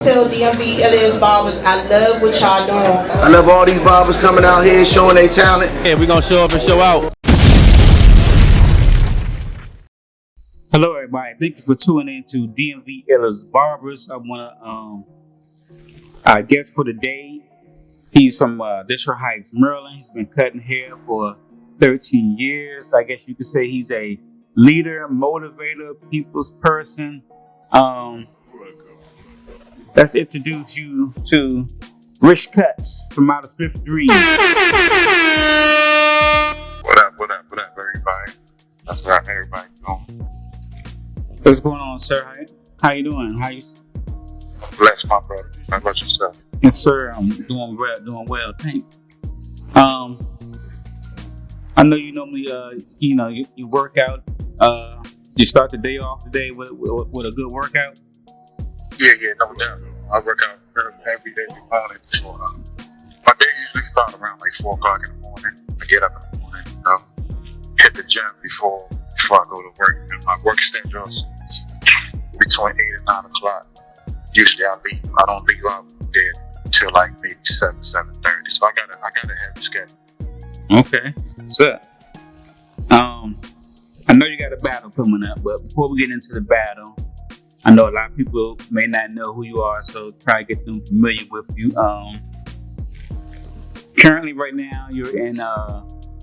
Tell DMV'S barbers I love what y'all doing. I love all these barbers coming out here showing their talent. Yeah, we're gonna show up and show out. Hello everybody, thank you for tuning in to DMV'S Barbers. I wanna our guest for today, he's from District Heights, Maryland. He's been cutting hair for 13 years. I guess you could say he's a leader, motivator, people's person. Let's introduce you to Rich Cutz from out of Smith Dream. What up, everybody? That's what everybody doing. What's going on, sir? How you doing? Bless my brother. How about yourself? Yes, sir. I'm doing well. Thank you. I know you normally, you work out. You start the day off today with a good workout. Yeah, no doubt. I work out every day morning before. My day usually starts around like 4 o'clock in the morning. I get up in the morning, hit the gym before I go to work. And my work schedule is between 8 and 9 o'clock. Usually I don't leave out there until like maybe 7:30. So I got a heavy schedule. Okay. So, I know you got a battle coming up, but before we get into the battle, I know a lot of people may not know who you are, so try to get them familiar with you. Currently, right now, you're in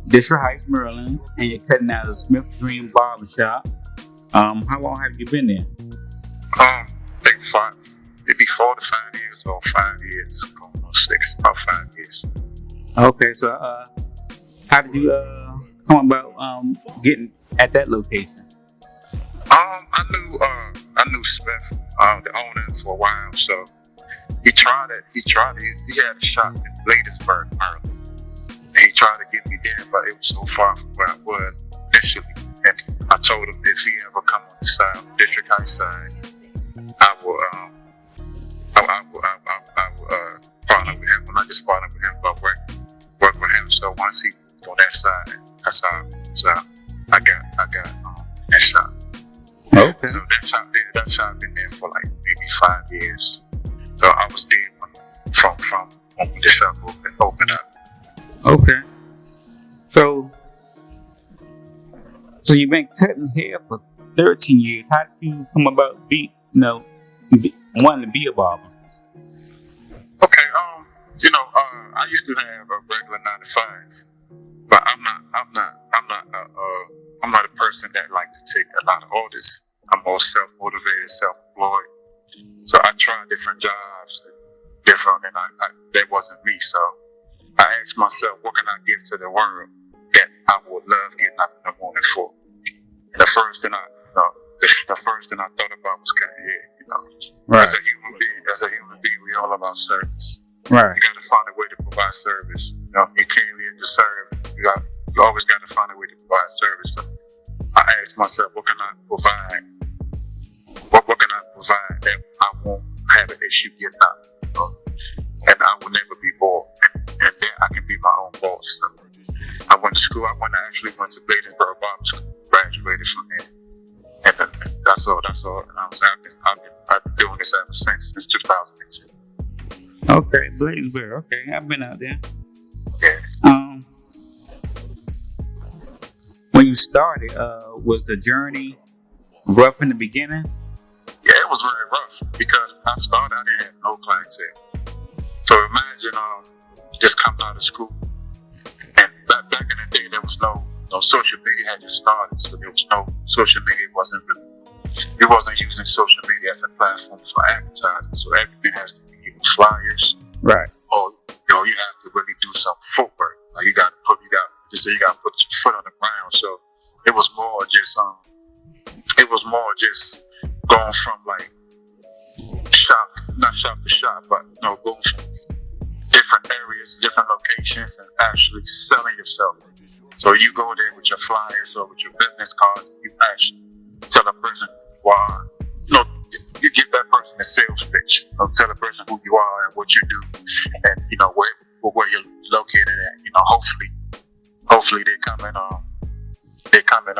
District Heights, Maryland, and you're cutting out of Smith Dream Barbershop. How long have you been there? I think maybe 4 to 5 years or 5 years, almost 6, about 5 years. Okay, so how did you come about getting at that location? I knew Smith, the owner, for a while. So he tried it. He had a shop in Bladensburg, Maryland. And he tried to get me there, but it was so far from where I was initially. And I told him if he ever come on the side, District Heights side, I will partner with him. When I just partner with him, but work with him. So once he on that side, that's how I got that shop. Okay. So that shop been there for like maybe 5 years. So I was there from when the shop opened up. Okay. So you've been cutting hair for 13 years. How did you come about wanting to be a barber? Okay. I used to have a regular 9 to 5, but I'm not a person that like to take a lot of orders. I'm more self-motivated, self-employed. So I tried different jobs, and that wasn't me. So I asked myself, what can I give to the world that I would love getting up in the morning for? And the first thing I thought about was cutting hair. Right. As a human being, we all about service. Right. You got to find a way to provide service. You came here to serve. You always got to find a way to provide service. So I asked myself, what can I provide? What can I provide that I won't have an issue getting up? And I will never be bored. And then I can be my own boss. So I went to school. I actually went to Bladensburg Barber School. Graduated from there. And that's all. I've been doing this ever since 2010. Okay, Bladensburg. Okay, I've been out there. Yeah. When you started, was the journey rough in the beginning? Yeah, it was very rough because when I started, I didn't have no clientele. So imagine just coming out of school, and back in the day, there was no social media had just started, so there was no social media. You wasn't using social media as a platform for advertising. So everything has to be flyers, right? Or you have to really do some footwork. Like you got to put your foot on the ground. So it was more just going from like not shop to shop, but going from different areas, different locations, and actually selling yourself. So you go there with your flyers or with your business cards, and you actually tell a person who you are. You give that person a sales pitch. Tell a person who you are and what you do, and where you're located at. Hopefully they come and they come there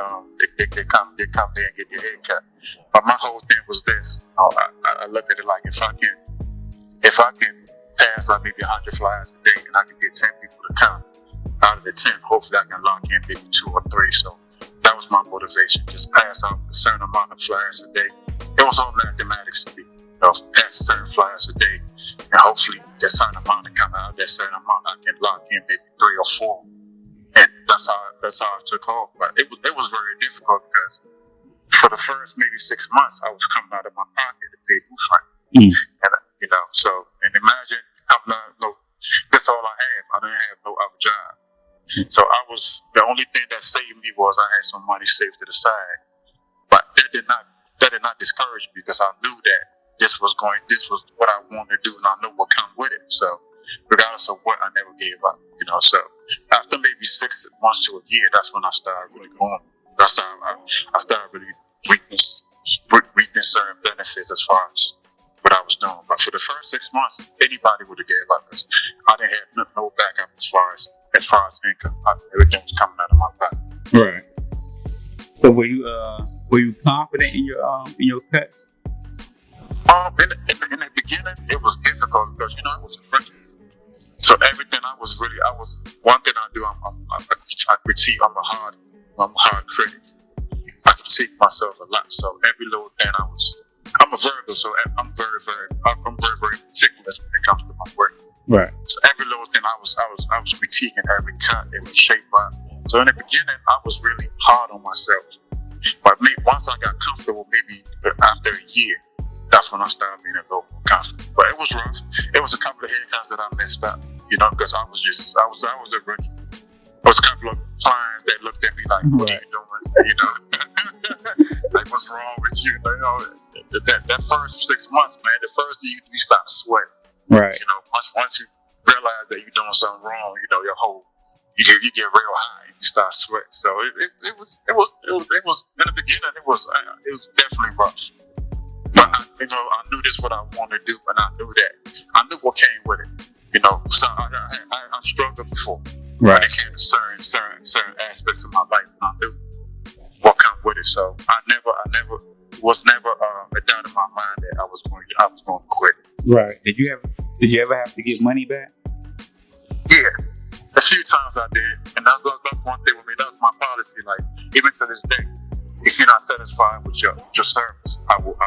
and get their hair cut. But my whole thing was this. I looked at it like if I can if I can pass like maybe 100 flyers a day and I can get 10 people to come, out of the 10, hopefully I can lock in maybe 2 or 3. So that was my motivation, just pass out a certain amount of flyers a day. It was all mathematics to me. Pass certain flyers a day, and hopefully that certain amount to come out, that certain amount I can lock in maybe 3 or 4. And that's how I took off. But it was very difficult because for the first maybe 6 months, I was coming out of my pocket to pay booth rent. And so imagine that's all I had. I didn't have no other job. So the only thing that saved me was I had some money saved to the side. But that did not discourage me because I knew that this was what I wanted to do, and I knew what come with it. So regardless of what, I never gave up. So after maybe 6 months to a year, that's when I started really going. That's how I started really reaping certain benefits as far as what I was doing. But for the first 6 months, anybody would have gave up because I didn't have no backup as far as income. Everything was coming out of my pocket. Right. So were you confident in your cuts? In the beginning, it was difficult because I was a freshman. So everything one thing I do, I critique. I'm a hard critic. I critique myself a lot. So every little thing I'm a Virgo, so I'm very particular when it comes to my work. Right. So every little thing I was critiquing every cut, every shape up. So in the beginning, I was really hard on myself. But once I got comfortable, maybe after a year, that's when I started being a little more confident. But it was rough. It was a couple of haircuts that I messed up, because I was a rookie. There was a couple of clients that looked at me like, "What are you doing?" Like, what's wrong with you? That first 6 months, man, the first year you start sweating. Right. Once you realize that you're doing something wrong, you get real high and you start sweating. So it was in the beginning it was definitely rough. But I knew this what I wanted to do, and I knew what came with it. So I struggled before. Right. When it came to certain aspects of my life, and I knew what come with it. So I never a doubt in my mind that I was going to quit. Right. Did you ever have to get money back? Yeah, a few times I did, and that's one thing with me. That's my policy. Like, even to this day, if you're not satisfied with your service, I will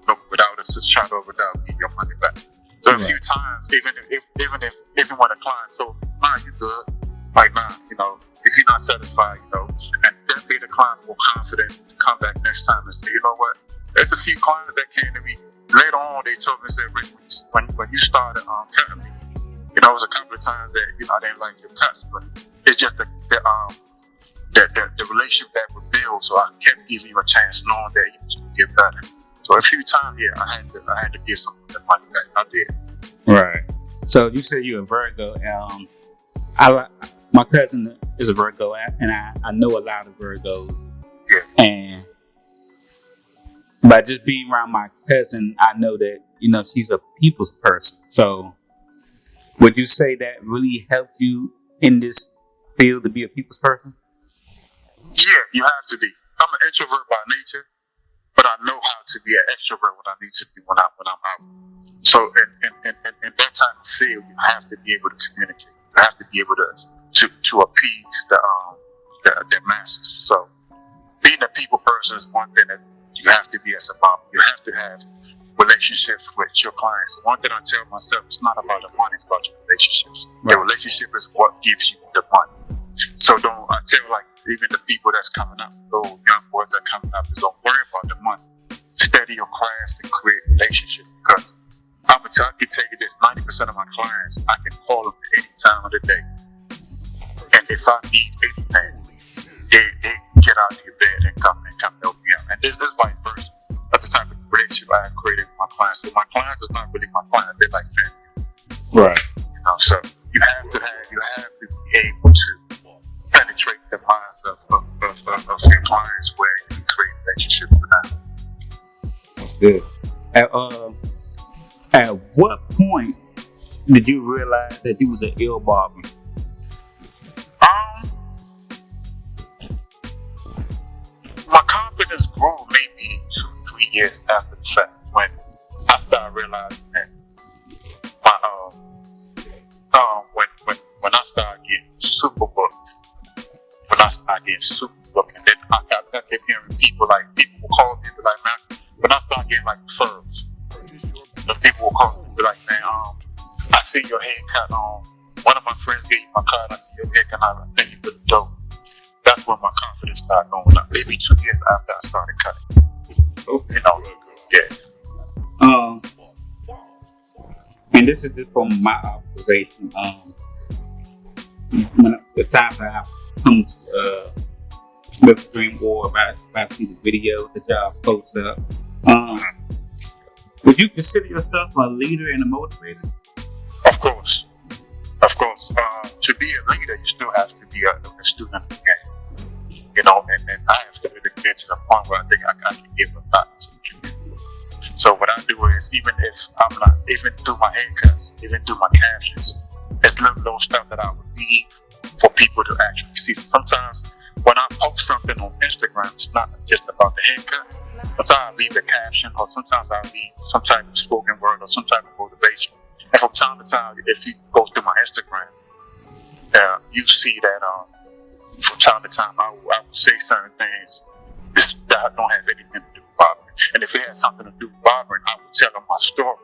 look without a shadow of a doubt, give your money back. So a few times, even when a client told me, "Nah, you good," like, "Nah, if you're not satisfied, and that made the client more confident to come back next time and say, "You know what?" There's a few clients that came to me later on. They told me, "Said, Rick, when you started cutting me, it was a couple of times that I didn't like your cuts, but it's just the relationship that would build. So I kept giving you a chance, knowing that you was gonna get better." So a few times, yeah, I had to give some of the money back. I did. Right. So you said you're a Virgo. My cousin is a Virgo, and I know a lot of Virgos. Yeah. And by just being around my cousin, I know that she's a people's person. So would you say that really helped you in this field to be a people's person? Yeah, you have to be. I'm an introvert by nature, but I know how to be an extrovert when I need to be when I'm out. So in that type of field, you have to be able to communicate. You have to be able to appease the masses. So being a people person is one thing that you have to be as a barber. You have to have relationships with your clients. One thing I tell myself, it's not about the money, it's about your relationships. Right. The relationship is what gives you the money. So I tell even the people that's coming up, those young boys that are coming up, don't worry about the money. Study your craft and create relationships, because I can tell you this, 90% of my clients, I can call them at any time of the day. And if I need anything, they get out of your bed and come help me out. And this is vice versa. That's the type of relationship I have created with my clients. So my clients is not really my clients, they're like family. Right. So you have to be able to penetrate the minds of your clients where you can create relationships with them. That's good. At what point did you realize that you was an ill barber? My confidence grew maybe 2-3 years after the fact, when I started realizing that being super looking. Then I kept hearing people will call me and be like, man, when I start getting like furs, the people will call me and be like, man, I see your haircut on. One of my friends gave you my card. I see your haircut. I think you look dope. That's when my confidence started going up. Maybe 2 years after I started cutting. You know, yeah. And this is just from my observation. When the times that I come to Smith Dream or if I see the videos that y'all post up, would you consider yourself a leader and a motivator? Of course. To be a leader, you still have to be a student of the game. You know, and I have to get to the point where I think I can give a lot to the community. So what I do is, even if I'm not, even through my haircuts, even through my captions, it's little stuff that I would need for people to actually see. Sometimes when I post something on Instagram, it's not just about the haircut. Sometimes I leave a caption, or sometimes I leave some type of spoken word or some type of motivation. And from time to time, if you go through my Instagram, you see that from time to time I will say certain things that don't have anything to do with barbering. And if it has something to do with barbering, I will tell them my story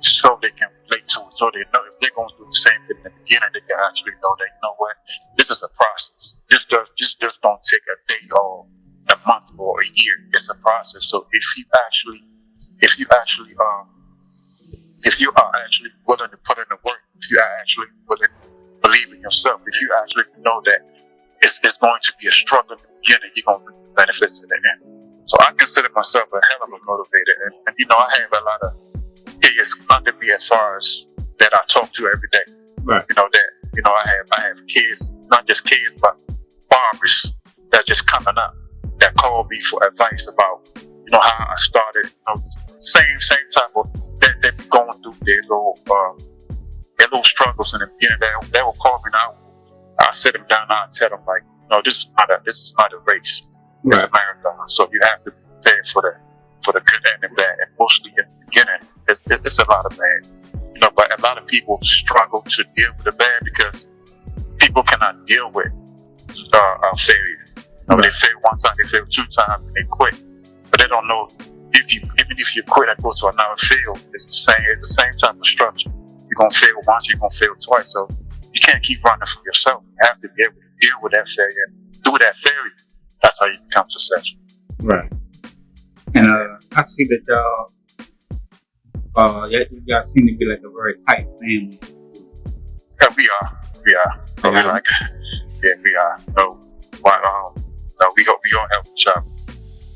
so they can relate to it. So they know if they're going through the same thing in the beginning, they can actually know that, you know what, this is a process. This just don't take a day or a month or a year. It's a process. So if you are actually willing to put in the work, if you are actually willing to believe in yourself, if you actually know that it's going to be a struggle in the beginning, you're going to reap the benefits in the end. So I consider myself a hell of a motivator, and you know, I have a lot of kids under me as far as that I talk to every day. Right. I have kids, not just kids, but barbers that's just coming up that call me for advice about, you know, how I started, you know, same type of they're going through their little struggles in the beginning. They will call me now. I'll sit them down and I'll tell them, like, no, this is not a race. It's a marathon. So you have to be prepared for the good and the bad. And mostly in the beginning, it's a lot of bad. You know, but a lot of people struggle to deal with the bad because people cannot deal with failure. You know, they fail one time, they fail 2 times, and they quit. But they don't know even if you quit and go to another field, it's the same type of structure. You're gonna fail once, you're gonna fail twice. So you can't keep running from yourself. You have to be able to deal with that failure and through that failure. That's how you become successful. Right. And I see that y'all seem to be like a very tight family. Yeah, we are. We are. No, we all help each other.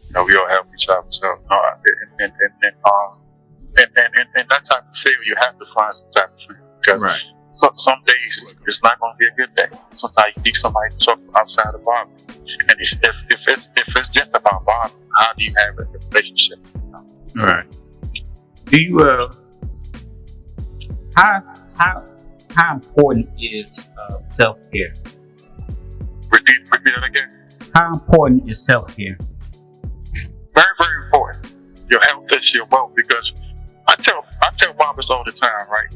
You know, we all help each other. So, and that type of failure, you have to find some type of failure because some days it's not going to be a good day. Sometimes you need somebody to talk outside of barbering. And if it's just about barbering, how do you have a relationship? Right. Do you how important is self-care? Repeat that again. How important is self-care? Very, very important. Your health is your wealth, because I tell barbers all the time, right?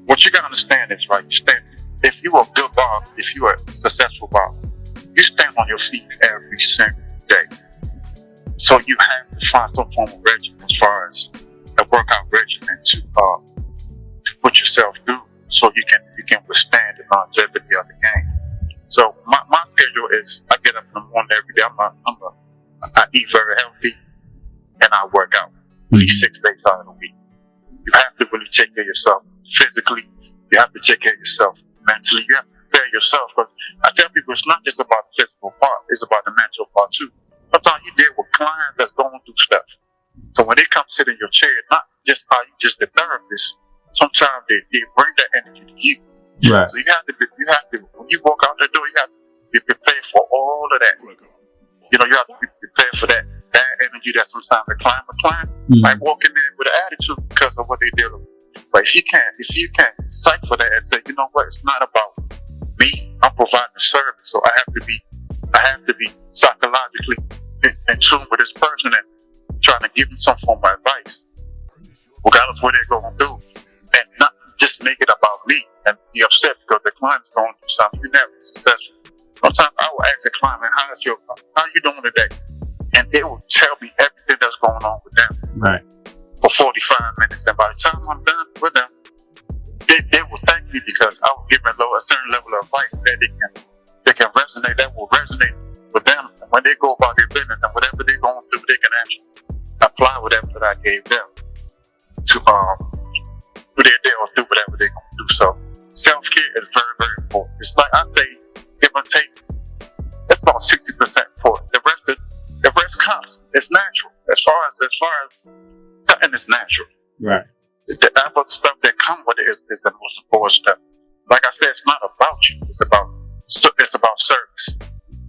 What you gotta understand is, right, if you're a good barber, if you're a successful barber, you stand on your feet every single day. So you have to find some form of regimen as far as a workout regimen to put yourself through so you can withstand the longevity of the game. So my schedule is I get up in the morning every day. I eat very healthy and I work out at least 6 days out of the week. You have to really take care of yourself physically. You have to take care of yourself mentally. You have to prepare yourself, because I tell people it's not just about the physical part, it's about the mental part too. Sometimes you deal with clients that's going through stuff. So when they come sit in your chair, not just are you just the therapist, sometimes they bring that energy to you. Right. So you have to when you walk out the door, you have to be prepared for all of that. You know, you have to be prepared for that bad energy that sometimes the client might walk in there with an attitude because of what they're dealing with. But if you can't cipher that and say, you know what, it's not about me, I'm providing a service, so I have to be psychologically in tune with this person and trying to give them some form of advice, regardless of what they're going through, and not just make it about me and be upset because the client's going through something. You're never successful. Sometimes I will ask the client, man, how you doing today? And they will tell me everything that's going on with them. Right. For 45 minutes. And by the time I'm done with them, they will thank me because I will give them a certain level of advice that they can resonate, that will resonate with them. And when they go about their business and whatever they're going to do, they can actually apply whatever that I gave them to do their day or do whatever they're going to do. So self-care is very, very important. It's like I say, give or take, it's about 60% for it. The rest comes. It's natural. As far as cutting is natural. Right. The other stuff that comes with it is the most important stuff. Like I said, it's not about you. It's about service.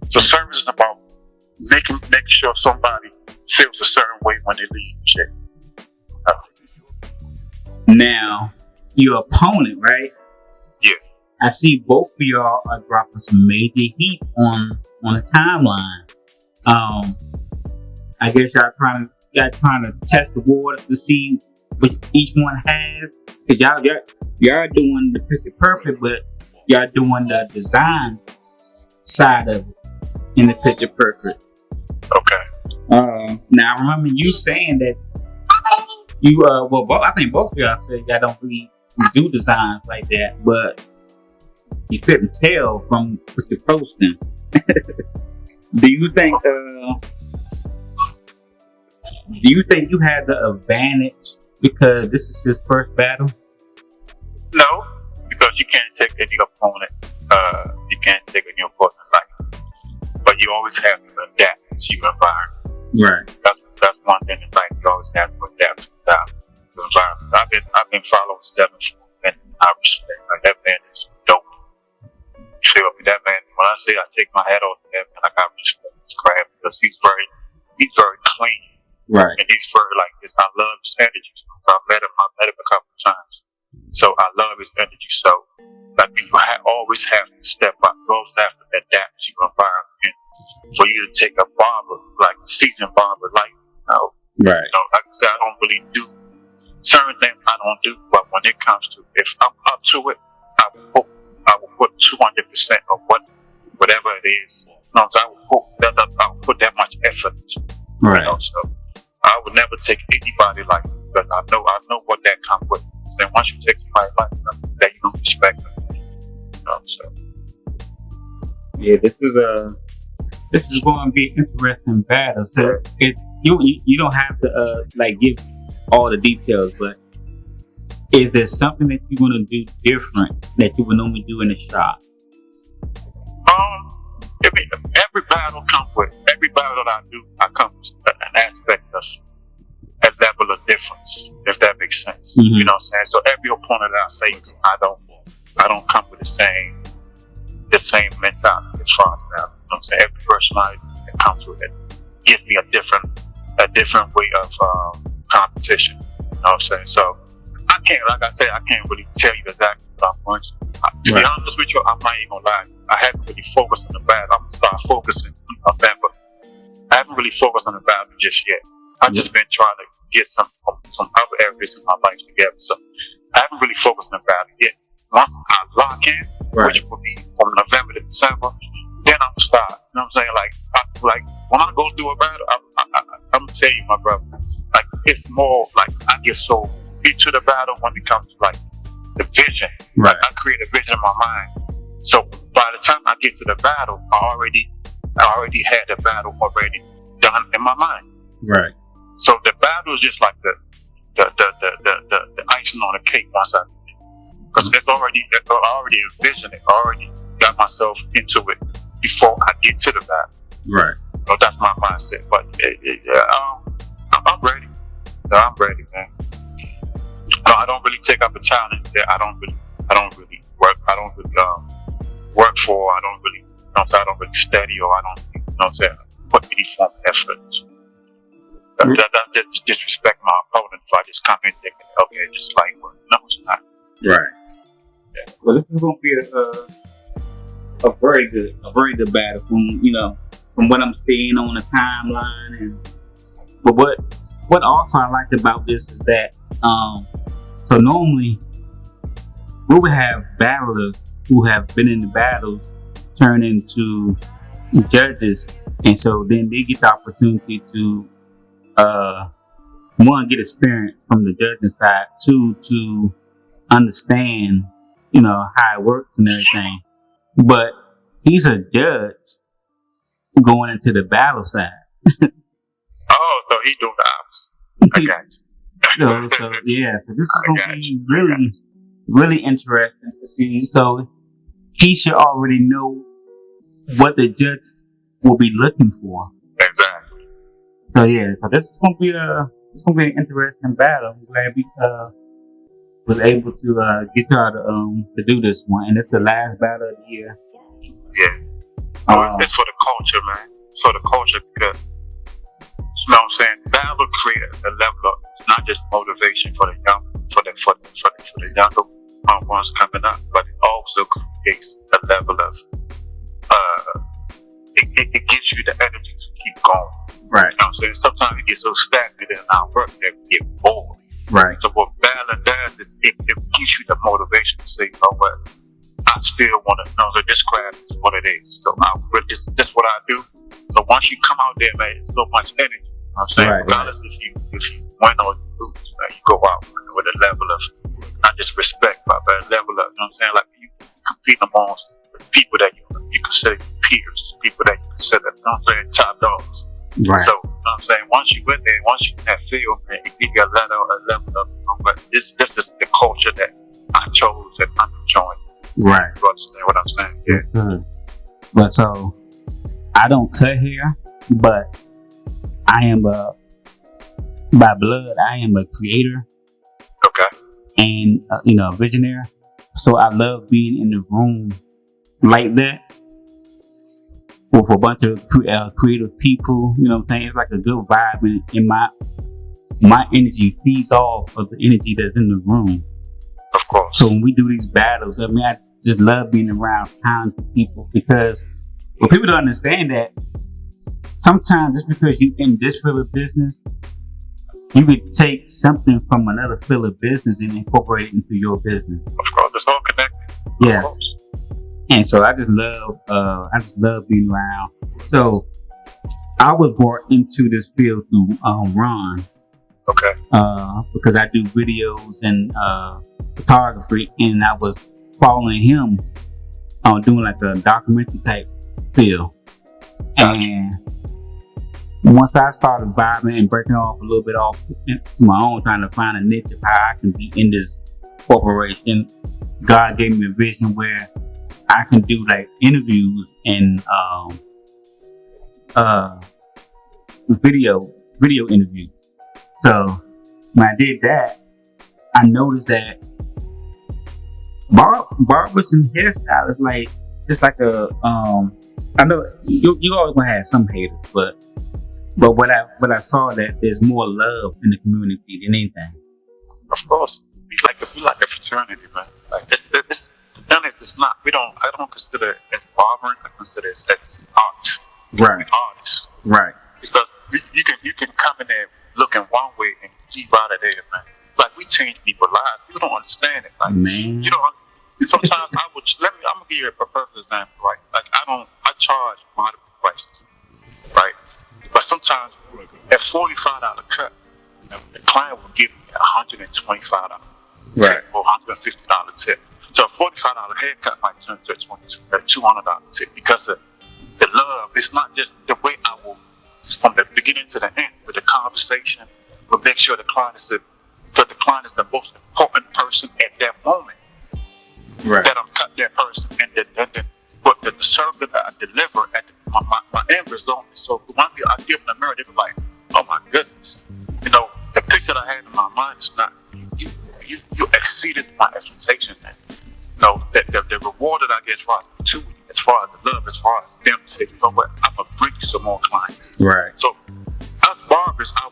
So service is about making sure somebody feels a certain way when they leave shit. Now, your opponent, right? Yeah. I see both of y'all are dropping some major heat on the timeline. I guess y'all trying to test the waters to see what each one has. Cause y'all doing the picture perfect, but y'all doing the design side of it in the picture perfect. Okay. Now I remember you saying that you I think both of y'all said y'all don't really do designs like that, but you couldn't tell from what you're posting. Do you think you had the advantage because this is his first battle? No, because you can't take any opponent. You can't take any opponent like, but you always have to adapt to your environment. Right. That's one thing in life. You always have to adapt to the environment. I've been following Stephen, and I respect that man is dope. You feel me? That man. When I say I take my hat off to him, and I got respect his craft because he's very clean. Right. And he's very like this. I love his energy. I met him a couple of times. So I love his energy. So like you always have to step up. You always have to adapt to your environment. And for you to take a barber, like a seasoned barber, like right. Like I said, I don't really do certain things. I don't do. But when it comes to, if I'm up to it, I will put 200% of whatever it is. I will put that much effort into it. Right. So I would never take anybody like that because I know what that comes with. Then once you take somebody like that, you don't respect them. So yeah, this is going to be an interesting battle. So you don't have to give all the details, but is there something that you're going to do different that you would normally do in the shop? Every battle that I do, I come with an aspect of a level of difference, if that makes sense. Mm-hmm. You know what I'm saying? So every opponent that I face, I don't come with the same mentality as far as that. You know what I'm saying? Every personality that comes with it gives me a different way of competition. You know what I'm saying? So I can't really tell you exactly what I'm going to. To be honest with you, I'm not even gonna lie. I haven't really focused on the battle. I'm gonna start focusing in November. I haven't really focused on the battle just yet. I've just been trying to get some other areas in my life together. So I haven't really focused on the battle yet. Once I lock in, which will be from November to December, then I'm gonna start. You know what I'm saying? Like when I go through a battle, I'm gonna tell you, my brother, like it's more like I get so into the battle when it comes to like the vision. Right. I create a vision in my mind. So by the time I get to the battle, I already had the battle already done in my mind. Right. So the battle is just like the icing on the cake once I do it. Because I already envisioned it. I already got myself into it before I get to the battle. Right. So that's my mindset. But I'm ready. So I'm ready, man. No, I don't really take up a challenge that I don't really work. I don't really work for. I don't really study, or I don't put any form of effort. That's disrespect my opponent if I just come in thinking, okay, just like work. No, it's not. Right. Yeah. Well, this is going to be a very good battle from what I'm seeing on the timeline. But what also I liked about this is that so normally we would have battlers who have been in the battles turn into judges, and so then they get the opportunity to one, get experience from the judging side, two, to understand, how it works and everything. But he's a judge going into the battle side. Oh, so he doing the opposite. I got you. So this is going to be really, really interesting to see. So he should already know what the judge will be looking for. Exactly. So this is going to be an interesting battle. I'm glad we was able to get y'all to do this one, and it's the last battle of the year. Yeah. It's for the culture, man. It's for the culture because, you know what I'm saying? Battle creates a level of, it's not just motivation for the young, for the younger ones coming up, but it also creates a level of, it gives you the energy to keep going. Right. You know what I'm saying? Sometimes we get so stagnant in our work that we get bored. Right. So what battling does is it gives you the motivation to say, you know what, I still want to know that this craft is what it is. So this is what I do. So once you come out there, man, it's so much energy. You know what I'm saying? Right, Regardless if you win or you lose, man, you go out with a level of not just respect, but a level of, you know what I'm saying? Like you compete amongst people that you consider peers, people that you consider, you know what I'm saying, top dogs. Right. So, you know what I'm saying? Once you win there, once you in that field, man, it gives you a level of, but this is the culture that I chose and I'm enjoying. Right. You understand what I'm saying? Yeah. Yes, sir. But so, I don't cut hair, but I am by blood, I am a creator. Okay. And, a visionary. So I love being in the room like that with a bunch of creative people. You know what I'm saying? It's like a good vibe, and my energy feeds off of the energy that's in the room. Of course. So when we do these battles, I mean, I just love being around talented people because people don't understand that sometimes just because you're in this field of business, you could take something from another field of business and incorporate it into your business. Of course, it's all connected. Yes. And so I just love being around. So I was brought into this field through Ron. Okay. Because I do videos and photography, and I was following him doing like a documentary type feel. And once I started vibing and breaking off a little bit off to my own, trying to find a niche of how I can be in this corporation, God gave me a vision where I can do like interviews and video interviews. So when I did that, I noticed that barbers and hairstylists, like just like a I know you always gonna have some haters, but what I saw that there's more love in the community than anything. Of course, we like a fraternity, man. Like this, it's not. I don't consider it as barbering. I consider it as art. Right. We're artists. Right. Because you can come in there looking one way and leave out of there, man. Like we change people's lives. People don't understand it. Like man, you know. Sometimes I'm gonna give you a perfect example, right? Like I charge moderate prices, right? But sometimes at $45 cut, the client will give me $125 right, or $150 tip. So a $45 haircut might turn to a $200 tip because of the love. It's not just the way I will, from the beginning to the end, with the conversation, will make sure the client is the most important person at that moment. right, That I'm cutting that person, and but the service that I deliver at my end result. So when I give them the mirror, they be like, "Oh my goodness!" You know, the picture that I had in my mind is not you exceeded my expectations, man. You know, the reward that I get as far as the love, as far as them to say, you know what, I'm gonna bring you some more clients. right. So as barbers, our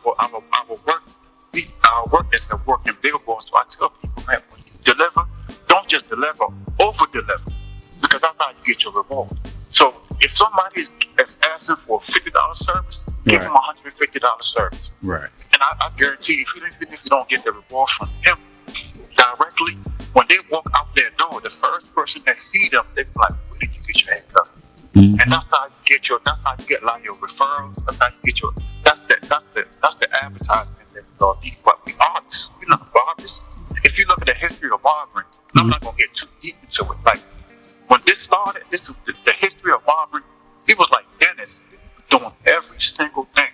work is the work in billboard. So I tell people, man, when you deliver, don't just deliver, over deliver, because that's how you get your reward. So if somebody is asking for a $50 service, give them a $150 service. Right. And I guarantee if you don't get the reward from him directly, when they walk out their door, the first person that see them, they be like, "Where did you get your haircut?" Mm-hmm. And that's how you get a lot of your referrals. That's how you get that's the advertisement that we artists. We're not barbers. If you look at the history of barbering, and I'm not gonna get too deep into it. Like when this started, this is the history of barbering. It was like dentists doing every single thing.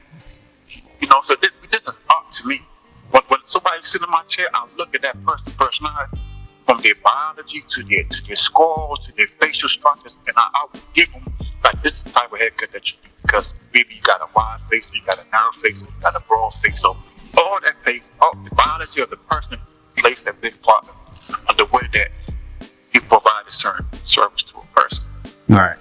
So this is art to me. When somebody sits in my chair, I look at that person's personality, from their biology to their scores to their facial structures, and I would give them like this is the type of haircut that you do, because maybe you got a wide face, you got a narrow face, you got a broad face. So all that face, the biology of the person plays that big part of the way that you provide a certain service to a person. All right.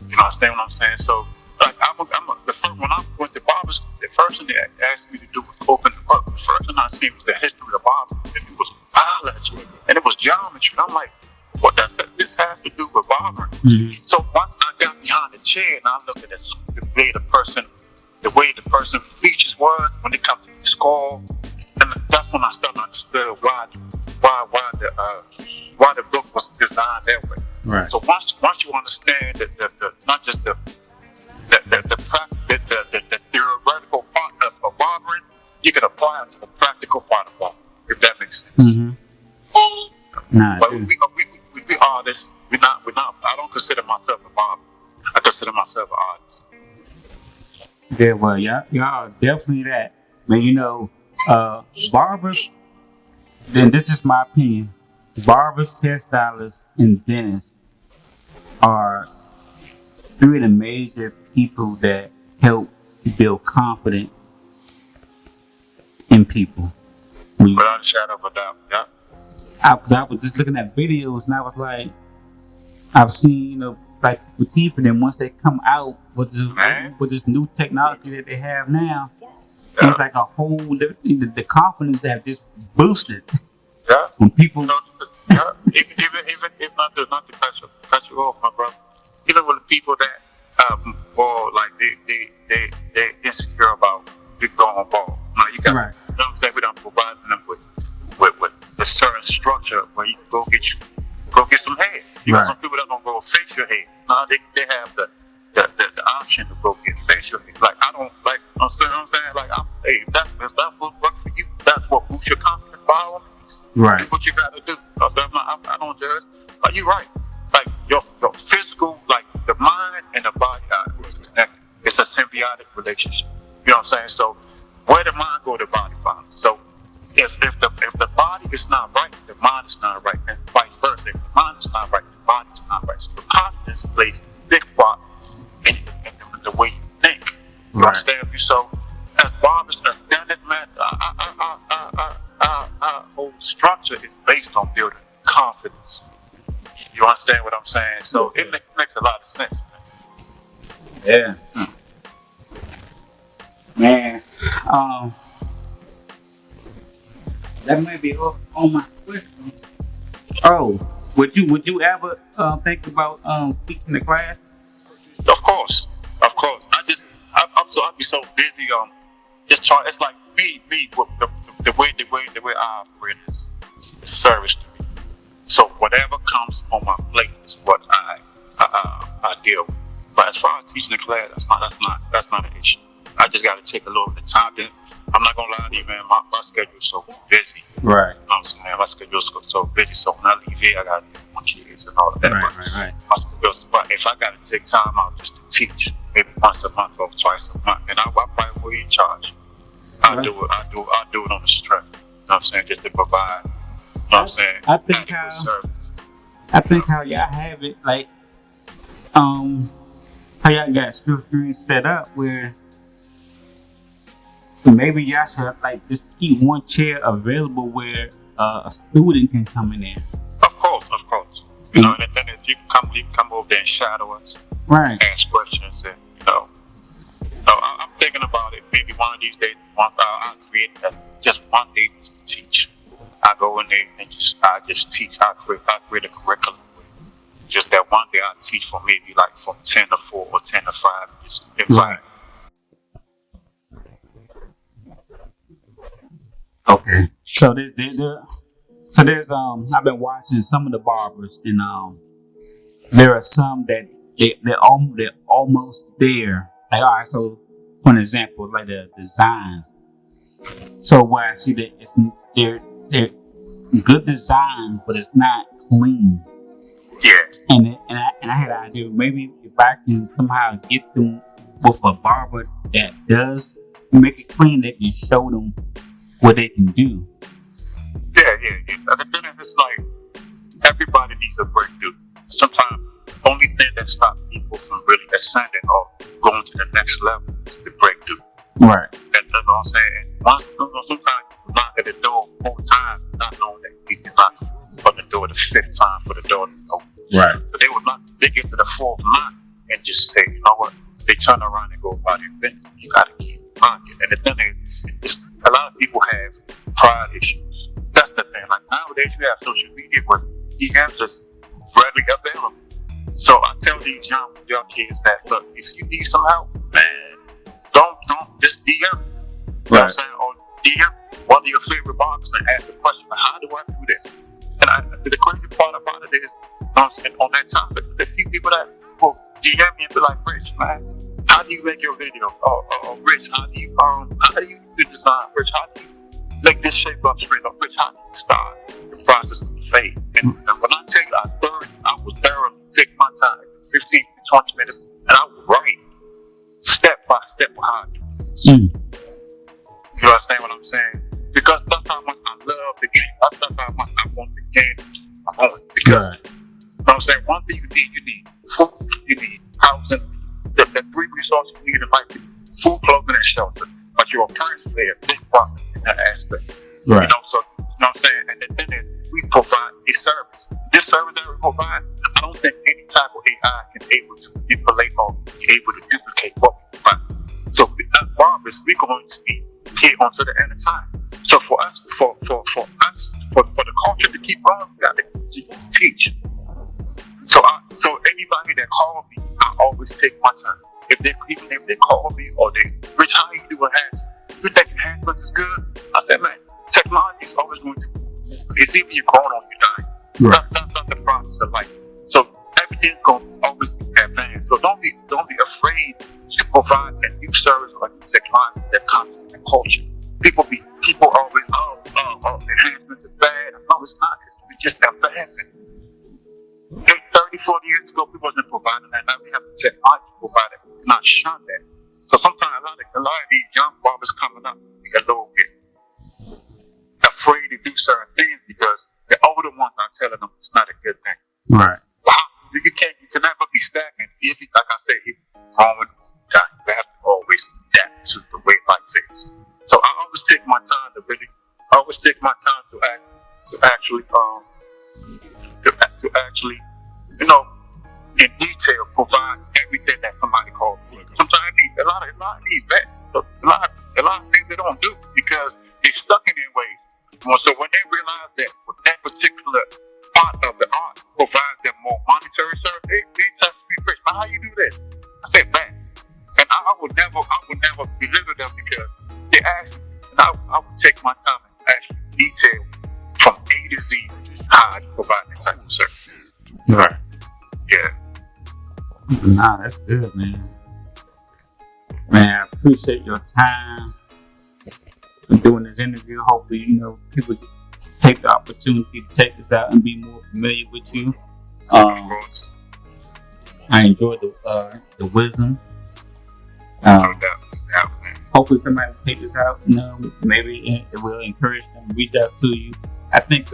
You understand what I'm saying? So like when I went to barbers, the first thing they asked me to do was open up. The first thing I seen was the history of barbering, and it was biology, and it was geometry. And I'm like, what does this have to do with barbering? Mm-hmm. So once I got behind the chair and I looked at the way the person features was when it comes to the skull, and that's when I started to understand why the book was designed that way. Right. So once you understand that not just the theoretical part of barbering, you can apply it to the practical part of barbering, if that makes sense. Mm-hmm. Nah, but we artists. We're not. I don't consider myself a barber. I consider myself an artist. Yeah, well, y'all definitely that. Man, barbers. Then this is my opinion. Barbers, hairstylists, and dentists are three of the major people that help build confidence in people. Without a shadow of a doubt, yeah. I was just looking at videos and I was like, I've seen, like with teeth, and then once they come out with this new technology that they have now, yeah. It's like a whole, the confidence that have just boosted. Yeah. When people. Yeah. Even not to cut you off, my brother. Even with the people that, or like they insecure about big going ball. Now you got, right. You know what I'm saying? We don't provide them with a certain structure where you can go get some hair. You got some people that don't go facial hair. Now they have the option to go get facial hair. Like I don't like. I'm saying like if that's what works for you. That's what boosts your confidence. Follow me. Right. That's what you gotta do. I don't judge. But you're right. Like your physical, like the mind and the body are connected. It's a symbiotic relationship. You know what I'm saying? So where the mind go, the body follows. So if the body is not right, the mind is not right, and vice versa. If the mind is not right, the body is not right. So the confidence plays a big part in the way you think. You understand me? So as barbers, as dentists, man, our whole structure is based on building confidence. You understand what I'm saying? So it makes a lot of sense. Yeah. Man, that might be on my question. Oh, would you ever think about teaching the class? Of course. I'd be so busy just trying. It's like me with the way I operate is service to me. So whatever comes on my plate is what I deal with. But as far as teaching the class, that's not an issue. I just got to take a little bit of time. Then I'm not gonna lie to you, man. My schedule is so busy. Right. You know what I'm saying? My schedule is so busy. So when I leave here, I got to deal with my kids and all of that. Right. But if I got to take time out just to teach, maybe once a month or twice a month, and I probably will in charge. I do it on the strength. You know what I'm saying? Just to provide. You know what I'm saying? I think how y'all have it, like, how y'all got spiritual set up where maybe y'all should like just keep one chair available where a student can come in there. Of course. You know, and then you can come over there and shadow us. Right. Ask questions and I'm thinking about it. Maybe one of these days, once I'll create just one day just to teach. I go in there and I just teach. I create a curriculum. Just that one day I teach for maybe like from 10 to 4 or 10 to 5. Right. Okay. So there's I've been watching some of the barbers and there are some that they're almost there. Like, all right, so for an example, like the design. So where I see that they're good design, but it's not clean. Yeah. And I had an idea, maybe if I can somehow get them with a barber that does make it clean, they can show them what they can do. Yeah. The thing is, it's like everybody needs a breakthrough. Sometimes the only thing that stops people from really ascending or going to the next level is the breakthrough. Right. That's what I'm saying. Sometimes you knock at the door 4 times, not knowing that you can knock on the door the 5th time for the door to open. Right. But they get to the 4th knock and just say, you know what? They turn around and go about their business. You gotta keep knocking. And the thing is, a lot of people have pride issues. That's the thing. Like nowadays, you have social media where DMs just readily available. So I tell these young kids that, look, if you need some help, man, don't just DM. You know what I'm saying? Or DM one of your favorite barbers and ask a question, how do I do this? And the crazy part about it is, you know what I'm saying, on that topic, there's a few people that will DM me and be like, Rich, man, how do you make your video? Or Rich, how do you do the design? Rich, how do you make this shape up straight up? Rich, how do you start the process of the fade? And when I tell you I was thoroughly take my time, 15 to 20 minutes, and I would write step by step how I do this. You understand what I'm saying? Because that's how much I love the game. That's how much I want the game to keep going. Because, you know what I'm saying? One thing you need food, you need housing. The 3 resources you need in life is food, clothing, and shelter. But your parents play a big part in that aspect. Right. You know, so, you know what I'm saying? And the thing is, we provide a service. This service that we provide, I don't think any type of AI can be able to manipulate or be able to duplicate what we provide. So as barbers, we're going to be here until the end of time. So for us, for the culture to keep going, we got to teach. So anybody that calls me, I always take my time. Even if they call me or they, Rich, how you do enhancement? You think enhancement is good? I said, man, technology is always going to. It's either you're growing or you're dying. Right. That's not the process of life. So everything's going to always be advanced. So don't be afraid to provide a new service or a new technology that comes in the culture. People always, enhancements is bad. No, it's not. It's just advancing. 30, 40 years ago, people wasn't providing that. Now we have the technology to provide it, not shun that. So sometimes a lot of these young barbers coming up be a little bit afraid to do certain things because the older ones are telling them it's not a good thing. Right. You can never be stagnant. If you, like I said, you have to always adapt to the way life is. So I always take my time to actually, you know, in detail provide everything that somebody calls for. Sometimes a lot of these vets, a lot of things they don't do because they're stuck in their ways. So when they realize that with that particular part of the art provides them more monetary service, they touch me, Rich, how you do that? I said, man, and I would never belittle them because they asked, and I would take my time and actually detail from A to Z how I provide that type of service. Right. Yeah. Nah, that's good, man. Man, I appreciate your time for doing this interview. Hopefully, you know, people take the opportunity to check this out and be more familiar with you. I enjoyed the wisdom. Hopefully somebody will take this out, you know, maybe it will encourage them to reach out to you. I think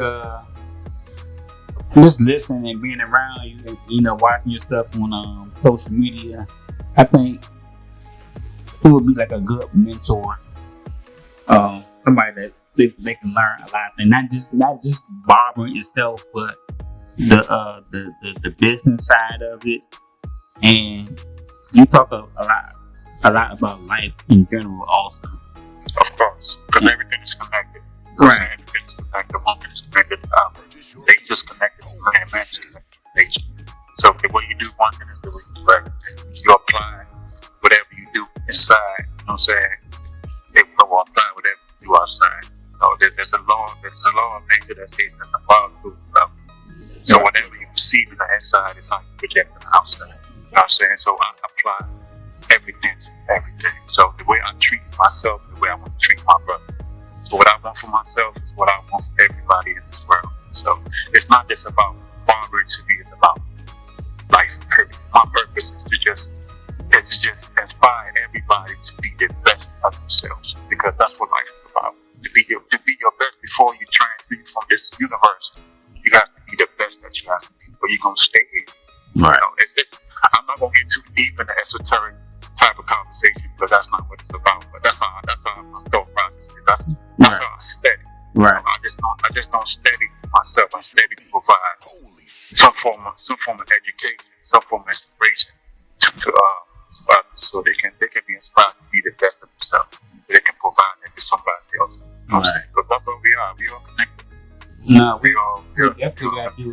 just listening and being around you, you know, watching your stuff on social media, I think it would be like a good mentor. Somebody that they can learn a lot of things, not just barbering itself, but the business side of it. And you talk a lot about life in general also. Of course, because everything is connected. Right. Everything is connected. One thing is connected to the other. They just connected to man, man is connected to nature. So the way you do one thing is the way you do everything. You apply whatever you do inside, you know what I'm saying? They will apply whatever you do outside. So there's a law of nature that says there's a law of food. So whatever you perceive in the inside is how you project on the outside. know what I'm saying? So I apply evidence to everything. So the way I treat myself, the way I want to treat my brother. So what I want for myself is what I want for everybody in this world. So it's not just about barbering to me, it's about life. My purpose is to just inspire everybody to be the best of themselves, because that's what life is about. To be your best before you transmute from this universe, you have to be the best that you have to be, or you're gonna stay here. Right. You know, I'm not gonna get too deep in the esoteric type of conversation, because that's not what it's about. But that's how my thought process is. That's how I study. Right. I just don't study myself. I study to provide some form of education, some form of inspiration to others, so they can be inspired to be the best of themselves. They can provide that to somebody else. You know what I'm saying? But that's what we are. We all connected. No, We definitely got to do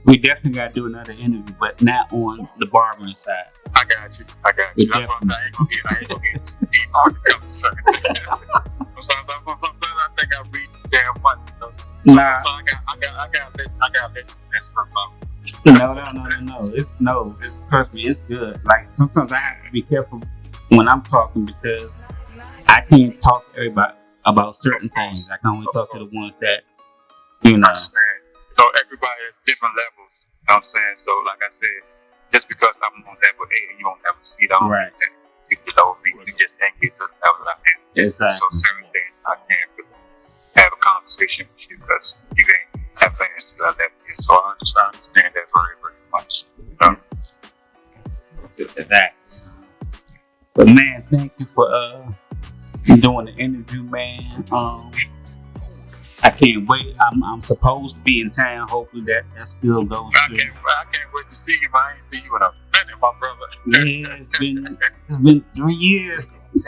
we definitely got to do another interview, but not on the barbering side. I got you. That's why I'm saying I ain't gonna get too deep on the conversation. Sometimes I think I read damn much. You know? Nah. So I got that stuff out. No. It's trust me, it's good. Like sometimes I have to be careful when I'm talking, because I can't talk to everybody about certain things. I can only talk to the ones that I understand. So everybody has different levels. You know what I'm saying? So like I said, just because I'm on level A and you don't ever see that, Right. You know, we just can't get to the level I'm in. Exactly. So certain things I can't really have a conversation with you because you ain't advanced to that level yet. So I understand that very, very much. You know? Exactly. But man, thank you for doing the interview, man. I can't wait. I'm supposed to be in town. Hopefully that still goes I through. can't wait to see you, man. I ain't see you in a minute, my brother. Yeah, it's been 3 years. Yeah,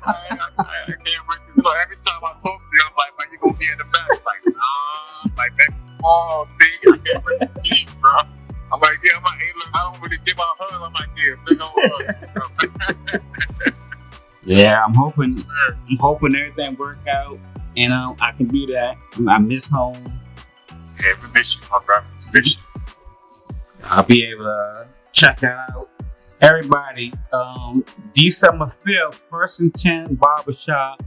man, I can't wait to, so every time I talk to you, I'm like, man, you gonna be in the back? Like, nah, like that. Oh, see, I can't wait to see you, bro. I'm like, yeah, I'm like, hey, look, I don't really give out hugs. I'm like, yeah, big old hug. Yeah, I'm hoping everything work out. And I can be that. I miss home. Yeah, we miss you, my brother. We miss you. I'll be able to check that out. Everybody, December 5th, 1st and 10 Barbershop.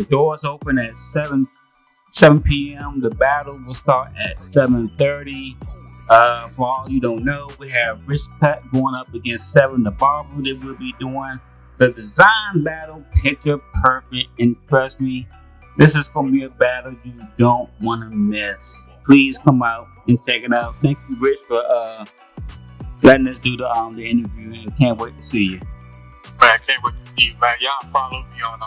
Doors open at 7 p.m. The battle will start at 7:30. For all you don't know, we have Rich Cut going up against 7 the Barber. They will be doing the design battle, picture perfect, and trust me, this is gonna be a battle you don't want to miss. Please come out and check it out. Thank you, Rich, for letting us do the interview, and can't wait to see you. Man, can't wait to see you, man. Y'all follow me on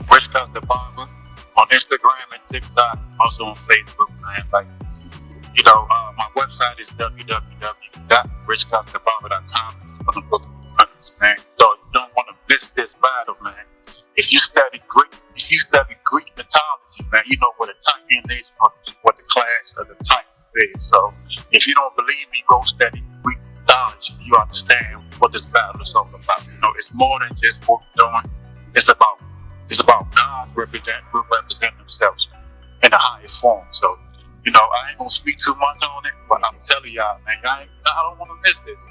Cutz The Barber on Instagram and TikTok, also on Facebook, man. Like, you know, my website is www.richcutzthebarber.com. Man, so you don't want to miss this battle, man. If you study Greek mythology, man, you know what a Titan is, or what the class of the Titans is. So if you don't believe me, go study Greek mythology. You understand what this battle is all about. You know, it's more than just what we're doing. It's about God representing themselves in the highest form. So, you know, I ain't gonna speak too much on it, but I'm telling y'all, man, I don't want to miss this.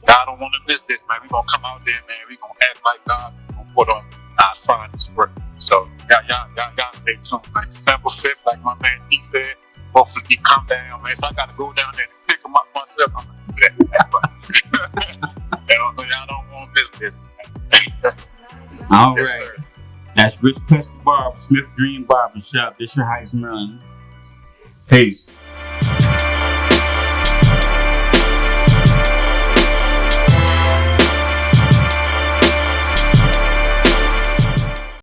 I don't want to miss this, man. We gonna come out there, man. We gonna act like God. We gonna put on our finest work. So y'all stay tuned, man. December 5th, like my man T said. Hopefully he come down, man. If I gotta go down there and pick him up myself, I'm gonna do that. You know, so y'all don't want to miss this, man. All Yes, right. sir. That's Rich Cutz The Barber, Smith Dream Barbershop, Bishop Heights, Maryland. Peace.